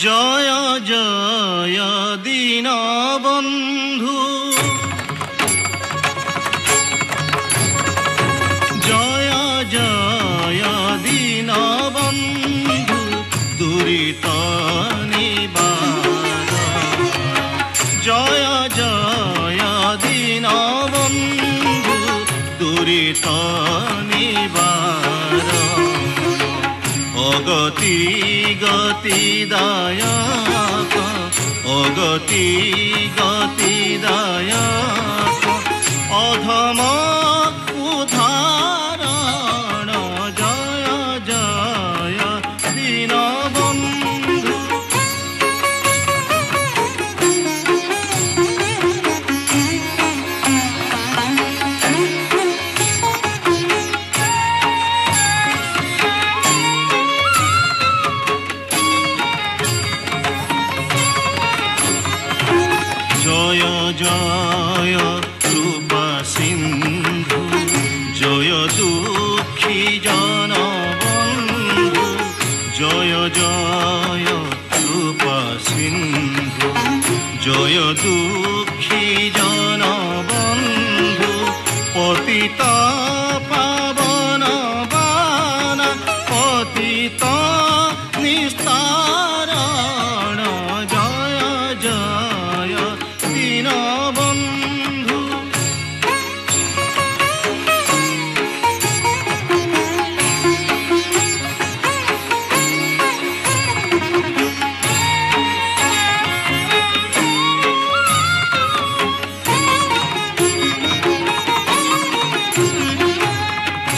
জয় জয় দীনবন্ধু, জয় জয় দীনবন্ধু, দুরিত নিবারণ। জয় জয় দীনবন্ধু, দুরিত নিবারণ। অগতি গতি দায়ক, অগতি গতি দায়ক, অধম উদ্ধারণ। জয় জয় দীনবন্ধু। জয় জয় কৃপা সিন্ধু, জয় দুঃখী জনবন্ধু। জয় জয় কৃপা সিন্ধু, জয় দুঃখী জনবন্ধু। পতিত পাবন বানা, পতিত নিস্তারণ। জয় জয় দীনবন্ধু।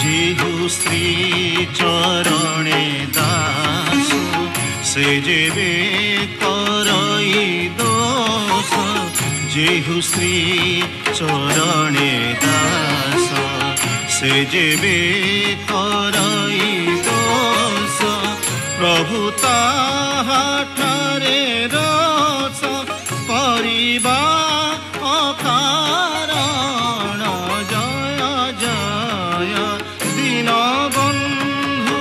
যেহু শ্রী চরণে দাস, সে যেবে করই দোষ। যেহু শ্রী চরণে দাস, সে যেবে করই দোষ। প্রভু তাহাঠারে রস, করিবা অকারণ। জয় জয় দীনবন্ধু।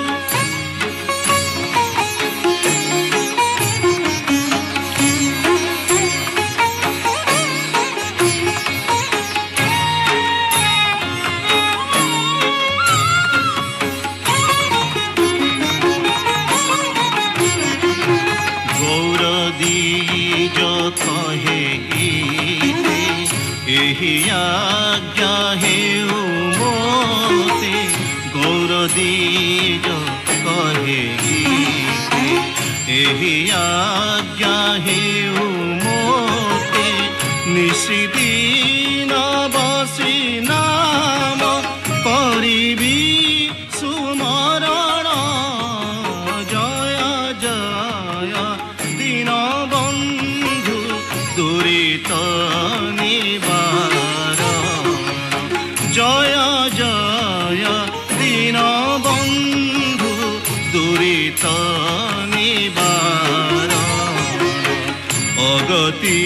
গৌরদীজ কহে গীতে, এহি আজ্ঞা হেউ মোতে। গৌরদীজ কহে গীতে, এহি আজ্ঞা হেউ মোতে। নিশিদিন বসি নাম করিবি সুমরণ। জয় জয় দীনবন্ধু, দুরিত নিবারণ। জয় জয় দীনবন্ধু, দুরিত নিবারণ। অগতি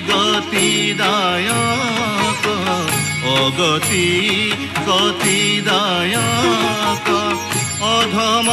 গতি দায়ক, অগতি গতি দায়ক, অধম